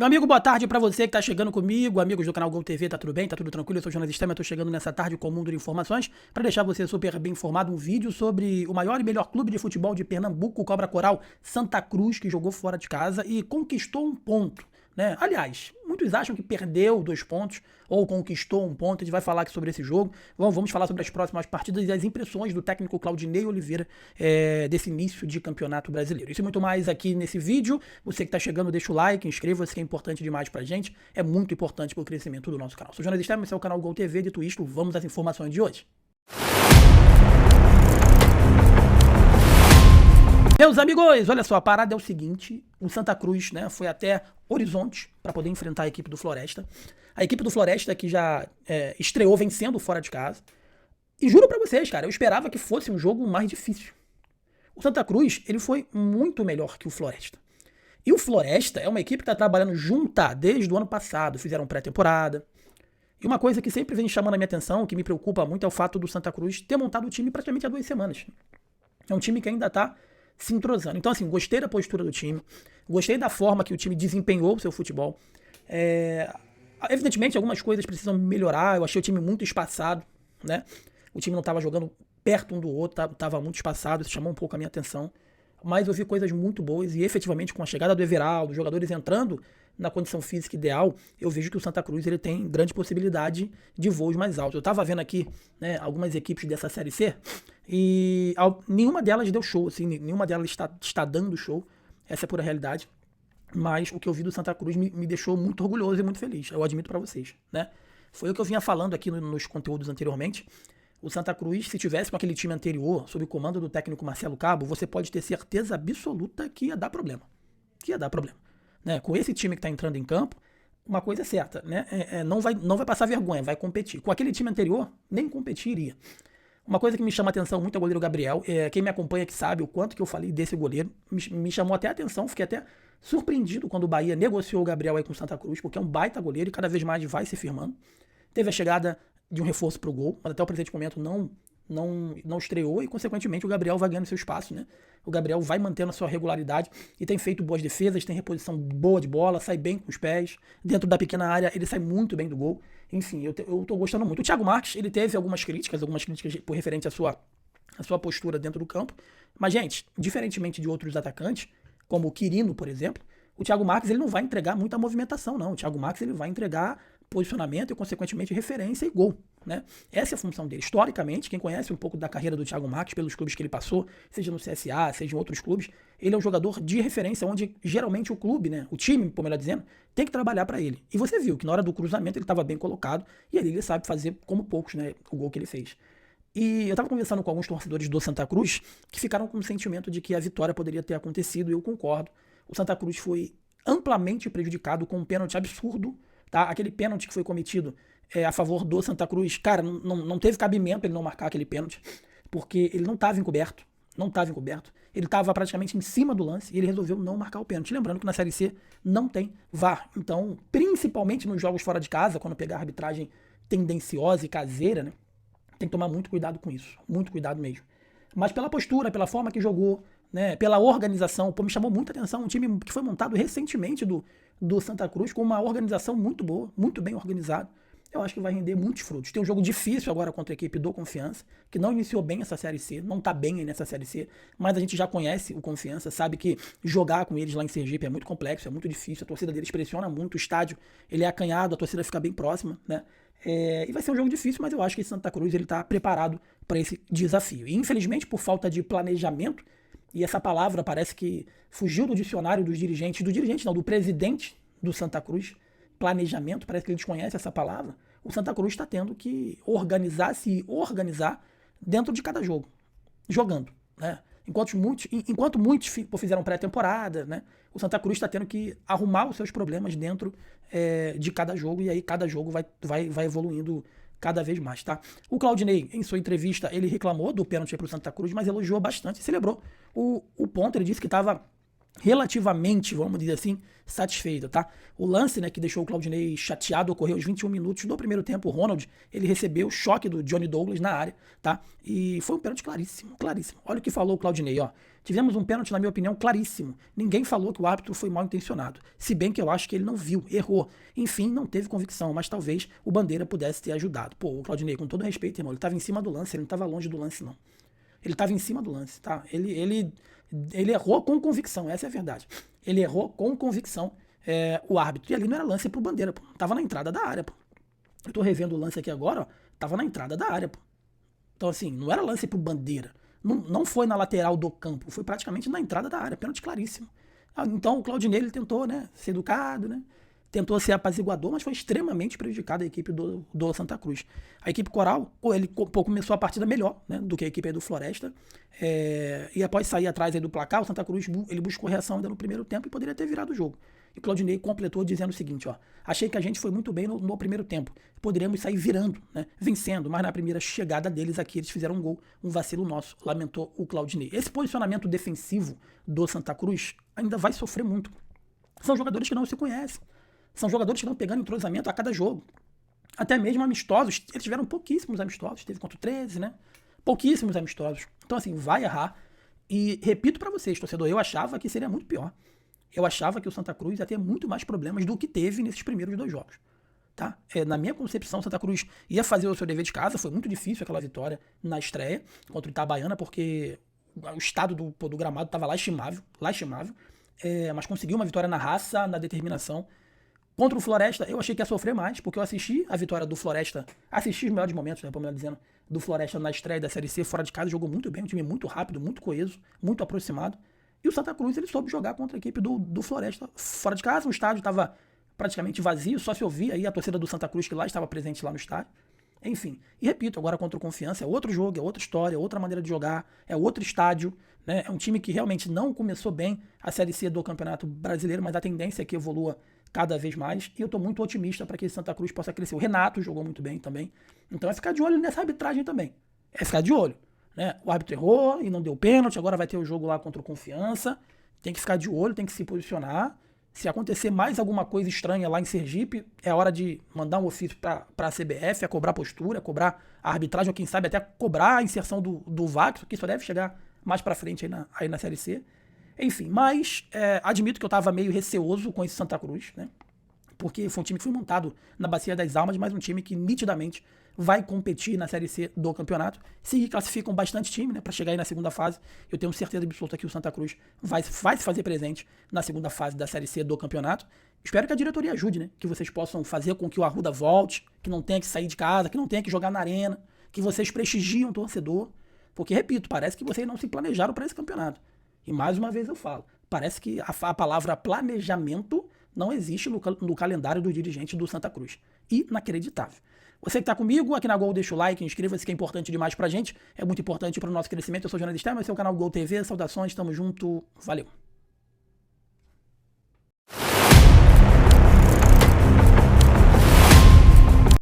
Meu amigo, boa tarde pra você que tá chegando comigo, amigos do canal Gol TV, tá tudo bem? Tá tudo tranquilo? Eu sou o jornalista, mas tô chegando nessa tarde com o mundo de informações pra deixar você super bem informado, um vídeo sobre o maior e melhor clube de futebol de Pernambuco, o Cobra Coral Santa Cruz, que jogou fora de casa e conquistou um ponto, né? Aliás, muitos acham que perdeu 2 pontos ou conquistou um ponto. A gente vai falar aqui sobre esse jogo. Vamos falar sobre as próximas partidas e as impressões do técnico Claudinei Oliveira desse início de campeonato brasileiro. Isso e muito mais aqui nesse vídeo. Você que tá chegando, deixa o like, inscreva-se, que é importante demais pra gente. É muito importante pro crescimento do nosso canal. Sou o jornalista, esse é o canal Gol TV, dito isto, vamos às informações de hoje. Meus amigos, olha só, a parada é o seguinte, o Santa Cruz, né, foi até Horizonte para poder enfrentar a equipe do Floresta. A equipe do Floresta que já estreou vencendo fora de casa. E juro pra vocês, cara, eu esperava que fosse um jogo mais difícil. O Santa Cruz, ele foi muito melhor que o Floresta. E o Floresta é uma equipe que tá trabalhando junta desde o ano passado, fizeram pré-temporada. E uma coisa que sempre vem chamando a minha atenção, que me preocupa muito, é o fato do Santa Cruz ter montado o time praticamente há 2 semanas. É um time que ainda tá se entrosando. Então, assim, gostei da postura do time, gostei da forma que o time desempenhou o seu futebol. Evidentemente, algumas coisas precisam melhorar. Eu achei o time muito espaçado, né? O time não estava jogando perto um do outro, estava muito espaçado, isso chamou um pouco a minha atenção. Mas eu vi coisas muito boas e, efetivamente, com a chegada do Everaldo, os jogadores entrando na condição física ideal, eu vejo que o Santa Cruz ele tem grande possibilidade de voos mais altos. Eu estava vendo aqui, né, algumas equipes dessa Série C e nenhuma delas deu show, assim, nenhuma delas está dando show, essa é a pura realidade. Mas o que eu vi do Santa Cruz me deixou muito orgulhoso e muito feliz, eu admito pra vocês, né? Foi o que eu vinha falando aqui nos conteúdos anteriormente. O Santa Cruz, se tivesse com aquele time anterior, sob o comando do técnico Marcelo Cabo, você pode ter certeza absoluta que ia dar problema. Né? Com esse time que está entrando em campo, uma coisa é certa, né? Não vai passar vergonha, vai competir. Com aquele time anterior, nem competiria. Uma coisa que me chama a atenção muito é o goleiro Gabriel. Quem me acompanha que sabe o quanto que eu falei desse goleiro. Me chamou até a atenção, fiquei até surpreendido quando o Bahia negociou o Gabriel aí com o Santa Cruz, porque é um baita goleiro e cada vez mais vai se firmando. Teve a chegada de um reforço pro gol, mas até o presente momento não estreou e, consequentemente, o Gabriel vai ganhando seu espaço, né? O Gabriel vai mantendo a sua regularidade e tem feito boas defesas, tem reposição boa de bola, sai bem com os pés. Dentro da pequena área, ele sai muito bem do gol. Enfim, eu tô gostando muito. O Thiago Marques, ele teve algumas críticas por referente à sua postura dentro do campo. Mas, gente, diferentemente de outros atacantes, como o Quirino, por exemplo, o Thiago Marques ele não vai entregar muita movimentação, não. O Thiago Marques ele vai entregar posicionamento e, consequentemente, referência e gol, né? Essa é a função dele. Historicamente, quem conhece um pouco da carreira do Thiago Marques pelos clubes que ele passou, seja no CSA, seja em outros clubes, ele é um jogador de referência, onde geralmente o clube, né, o time, por melhor dizendo, tem que trabalhar para ele. E você viu que na hora do cruzamento ele estava bem colocado e ali ele sabe fazer como poucos, né, o gol que ele fez. E eu estava conversando com alguns torcedores do Santa Cruz que ficaram com o sentimento de que a vitória poderia ter acontecido e eu concordo. O Santa Cruz foi amplamente prejudicado com um pênalti absurdo. Tá? Aquele pênalti que foi cometido a favor do Santa Cruz, cara, não teve cabimento ele não marcar aquele pênalti, porque ele não estava encoberto, ele estava praticamente em cima do lance e ele resolveu não marcar o pênalti. Lembrando que na Série C não tem VAR, então, principalmente nos jogos fora de casa, quando pegar a arbitragem tendenciosa e caseira, né, tem que tomar muito cuidado com isso, muito cuidado mesmo. Mas pela postura, pela forma que jogou, né, pela organização, me chamou muita atenção, um time que foi montado recentemente do Santa Cruz, com uma organização muito boa, muito bem organizada. Eu acho que vai render muitos frutos. Tem um jogo difícil agora contra a equipe do Confiança, que não iniciou bem essa Série C, não tá bem aí nessa Série C, mas a gente já conhece o Confiança, sabe que jogar com eles lá em Sergipe é muito complexo, é muito difícil, a torcida deles pressiona muito, o estádio ele é acanhado, a torcida fica bem próxima, né? E vai ser um jogo difícil, mas eu acho que Santa Cruz ele tá preparado para esse desafio. E infelizmente, por falta de planejamento, e essa palavra parece que fugiu do dicionário do presidente do Santa Cruz, planejamento, parece que ele desconhece essa palavra. O Santa Cruz está tendo que se organizar dentro de cada jogo, jogando, né? Enquanto muitos fizeram pré-temporada, né? O Santa Cruz está tendo que arrumar os seus problemas dentro de cada jogo, e aí cada jogo vai evoluindo cada vez mais, tá? O Claudinei, em sua entrevista, ele reclamou do pênalti para o Santa Cruz, mas elogiou bastante e celebrou o ponto. Ele disse que estava relativamente, vamos dizer assim, satisfeita, tá? O lance, né, que deixou o Claudinei chateado ocorreu aos 21 minutos do primeiro tempo. O Ronald, ele recebeu o choque do Johnny Douglas na área, tá? E foi um pênalti claríssimo, claríssimo. Olha o que falou o Claudinei, ó. Tivemos um pênalti, na minha opinião, claríssimo. Ninguém falou que o árbitro foi mal intencionado. Se bem que eu acho que ele não viu, errou. Enfim, não teve convicção, mas talvez o Bandeira pudesse ter ajudado. Pô, o Claudinei, com todo respeito, irmão, ele estava em cima do lance, ele não estava longe do lance, não. Ele estava em cima do lance, tá? Ele errou com convicção, essa é a verdade. Ele errou com convicção o árbitro. E ali não era lance pro Bandeira, pô. Tava na entrada da área, pô. Eu tô revendo o lance aqui agora, ó. Tava na entrada da área, pô. Então, assim, não era lance pro Bandeira. Não foi na lateral do campo, foi praticamente na entrada da área, pênalti claríssimo. Então o Claudinei, ele tentou, né, ser educado, né? Tentou ser apaziguador, mas foi extremamente prejudicada a equipe do Santa Cruz. A equipe Coral, ele começou a partida melhor, né, do que a equipe aí do Floresta. E após sair atrás aí do placar, o Santa Cruz ele buscou reação ainda no primeiro tempo e poderia ter virado o jogo. E o Claudinei completou dizendo o seguinte, ó: achei que a gente foi muito bem no primeiro tempo. Poderíamos sair virando, né, vencendo, mas na primeira chegada deles aqui eles fizeram um gol, um vacilo nosso, lamentou o Claudinei. Esse posicionamento defensivo do Santa Cruz ainda vai sofrer muito. São jogadores que não se conhecem. São jogadores que estão pegando entrosamento a cada jogo. Até mesmo amistosos. Eles tiveram pouquíssimos amistosos. Teve contra o 13, né? Pouquíssimos amistosos. Então, assim, vai errar. E repito pra vocês, torcedor, eu achava que seria muito pior. Eu achava que o Santa Cruz ia ter muito mais problemas do que teve nesses primeiros 2 jogos. Tá? Na minha concepção, o Santa Cruz ia fazer o seu dever de casa. Foi muito difícil aquela vitória na estreia contra o Itabaiana, porque o estado do gramado estava lastimável. Mas conseguiu uma vitória na raça, na determinação. Contra o Floresta, eu achei que ia sofrer mais, porque eu assisti a vitória do Floresta, assisti os melhores momentos, né, melhor dizendo, do Floresta na estreia da Série C, fora de casa, jogou muito bem, um time muito rápido, muito coeso, muito aproximado. E o Santa Cruz, ele soube jogar contra a equipe do Floresta fora de casa. O estádio estava praticamente vazio, só se ouvia aí a torcida do Santa Cruz, que lá estava presente lá no estádio. Enfim, e repito, agora contra o Confiança é outro jogo, é outra história, é outra maneira de jogar, é outro estádio, né? É um time que realmente não começou bem a Série C do Campeonato Brasileiro, mas a tendência é que evolua cada vez mais, e eu tô muito otimista para que esse Santa Cruz possa crescer. O Renato jogou muito bem também, então é ficar de olho nessa arbitragem também, é ficar de olho, né? O árbitro errou e não deu pênalti, agora vai ter o jogo lá contra o Confiança, tem que ficar de olho, tem que se posicionar. Se acontecer mais alguma coisa estranha lá em Sergipe, é hora de mandar um ofício para a CBF, a cobrar postura, a cobrar a arbitragem, ou quem sabe até cobrar a inserção do VAR, que só deve chegar mais para frente aí na Série C. Enfim, mas admito que eu estava meio receoso com esse Santa Cruz, né? Porque foi um time que foi montado na Bacia das Almas, mas um time que nitidamente vai competir na Série C do campeonato. Se classificam bastante time, né, para chegar aí na segunda fase. Eu tenho certeza absoluta que o Santa Cruz vai se fazer presente na segunda fase da Série C do campeonato. Espero que a diretoria ajude, né, que vocês possam fazer com que o Arruda volte, que não tenha que sair de casa, que não tenha que jogar na arena, que vocês prestigiem o torcedor. Porque, repito, parece que vocês não se planejaram para esse campeonato. E mais uma vez eu falo, parece que a palavra planejamento não existe no calendário do dirigente do Santa Cruz. Inacreditável. Você que está comigo, aqui na Gol, deixa o like, inscreva-se, que é importante demais pra gente. É muito importante para o nosso crescimento. Eu sou o Jornalista Stema, esse é o canal Gol TV. Saudações, tamo junto, valeu.